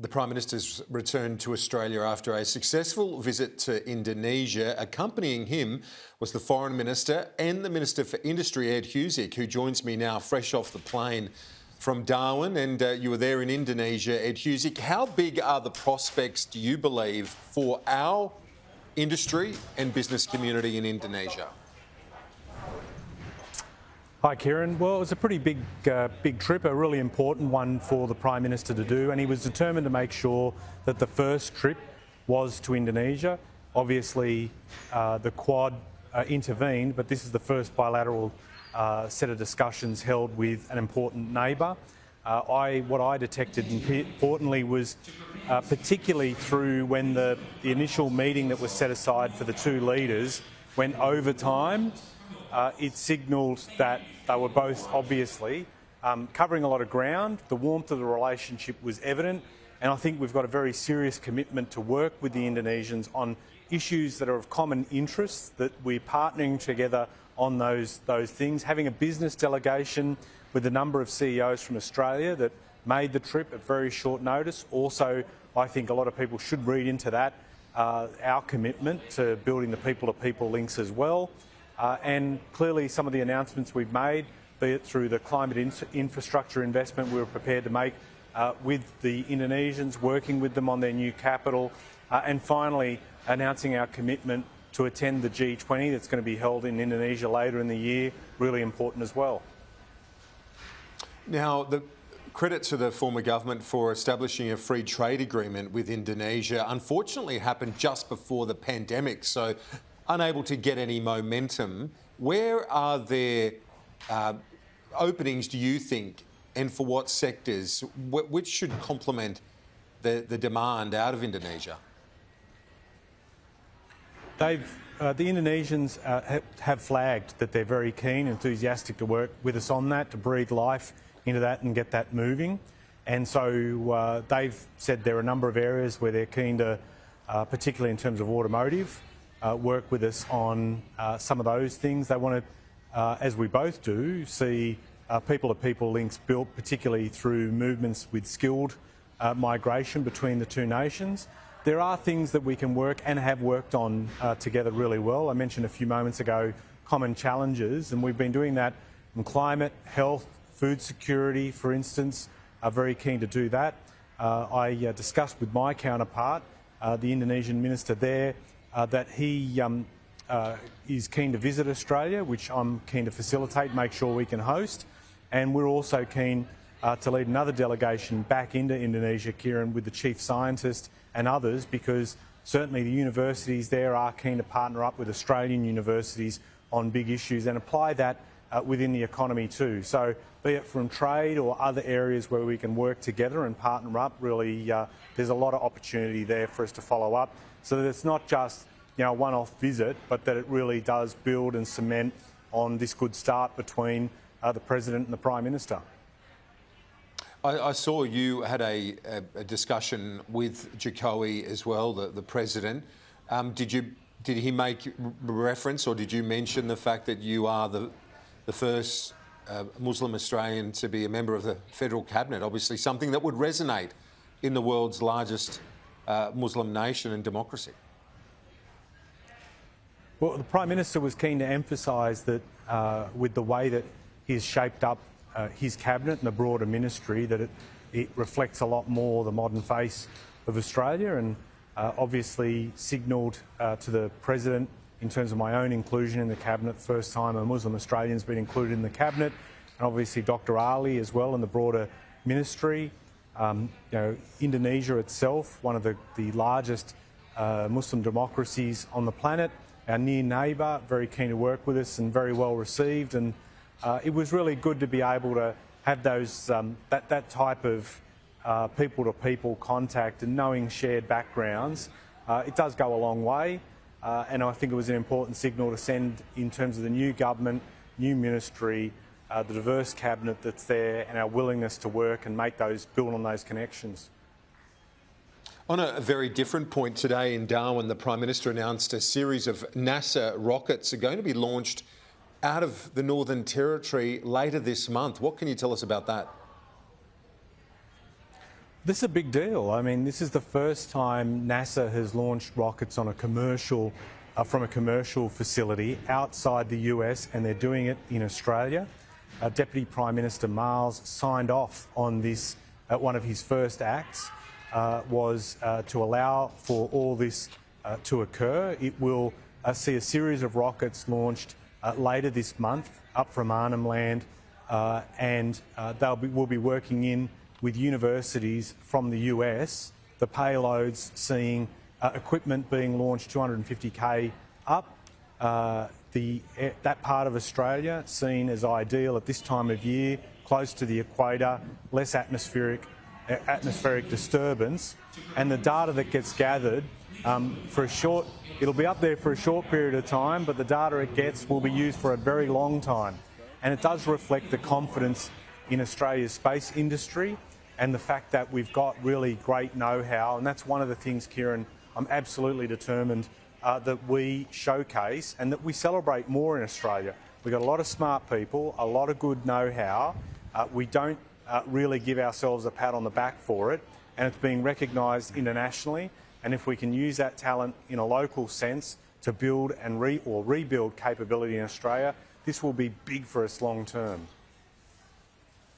The Prime Minister's returned to Australia after a successful visit to Indonesia. Accompanying him was the Foreign Minister and the Minister for Industry, Ed Husic, who joins me now fresh off the plane from Darwin. And you were there in Indonesia, Ed Husic. How big are the prospects, do you believe, for our industry and business community in Indonesia? Hi, Kieran. Well, it was a pretty big trip, a really important one for the Prime Minister to do, and he was determined to make sure that the first trip was to Indonesia. Obviously, the Quad intervened, but this is the first bilateral set of discussions held with an important neighbour. What I detected importantly was particularly through when the initial meeting that was set aside for the two leaders went over time, it signalled that they were both obviously covering a lot of ground. The warmth of the relationship was evident, and I think we've got a very serious commitment to work with the Indonesians on issues that are of common interest, that we're partnering together on those things. Having a business delegation with a number of CEOs from Australia that made the trip at very short notice. Also, I think a lot of people should read into that our commitment to building the people-to-people links as well. And clearly some of the announcements we've made, be it through the climate infrastructure investment we were prepared to make with the Indonesians, working with them on their new capital, and finally announcing our commitment to attend the G20 that's going to be held in Indonesia later in the year, really important as well. Now, the credit to the former government for establishing a free trade agreement with Indonesia. Unfortunately, it happened just before the pandemic, so unable to get any momentum. Where are there openings, do you think, and for what sectors, which should complement the demand out of Indonesia? The Indonesians have flagged that they're very keen, enthusiastic to work with us on that, to breathe life into that and get that moving. And so they've said there are a number of areas where they're keen to, particularly in terms of automotive, work with us on some of those things. They want to, as we both do, see people-to-people links built, particularly through movements with skilled migration between the two nations. There are things that we can work and have worked on together really well. I mentioned a few moments ago common challenges, and we've been doing that in climate, health, food security, for instance. Very keen to do that. I discussed with my counterpart, the Indonesian minister there, that he is keen to visit Australia, which I'm keen to facilitate, make sure we can host. And we're also keen to lead another delegation back into Indonesia, Kieran, with the chief scientist and others, because certainly the universities there are keen to partner up with Australian universities on big issues and apply that within the economy too. So be it from trade or other areas where we can work together and partner up, really there's a lot of opportunity there for us to follow up, so that it's not just a one-off visit, but that it really does build and cement on this good start between the President and the Prime Minister. I saw you had a discussion with Jokowi as well, the President. Did he make reference, or did you mention the fact that you are the first Muslim Australian to be a member of the federal cabinet? Obviously something that would resonate in the world's largest Muslim nation and democracy. Well, the Prime Minister was keen to emphasise that with the way that he's shaped up his cabinet and the broader ministry, that it reflects a lot more the modern face of Australia, and obviously signalled to the President in terms of my own inclusion in the cabinet, first time a Muslim Australian's been included in the cabinet, and obviously Dr Ali as well in the broader ministry. Indonesia itself, one of the largest Muslim democracies on the planet, our near neighbour, very keen to work with us and very well received, and it was really good to be able to have those that type of people-to-people contact and knowing shared backgrounds. It does go a long way, and I think it was an important signal to send in terms of the new government, new ministry, the diverse cabinet that's there, and our willingness to work and build on those connections. On a very different point, today in Darwin, the Prime Minister announced a series of NASA rockets are going to be launched out of the Northern Territory later this month. What can you tell us about that? This is a big deal. I mean, this is the first time NASA has launched rockets on a commercial, from a commercial facility outside the US, and they're doing it in Australia. Deputy Prime Minister Miles signed off on this. One of his first acts was to allow for all this to occur. It will see a series of rockets launched later this month up from Arnhem Land, and we'll be working in with universities from the US, the payloads seeing equipment being launched 250k up. That part of Australia seen as ideal at this time of year, close to the equator, less atmospheric disturbance, and the data that gets gathered it'll be up there for a short period of time, but the data it gets will be used for a very long time. And it does reflect the confidence in Australia's space industry and the fact that we've got really great know-how. And that's one of the things, Kieran, I'm absolutely determined that we showcase and that we celebrate more in Australia. We've got a lot of smart people, a lot of good know-how. We don't really give ourselves a pat on the back for it, and it's being recognised internationally. And if we can use that talent in a local sense to build and rebuild capability in Australia, this will be big for us long term.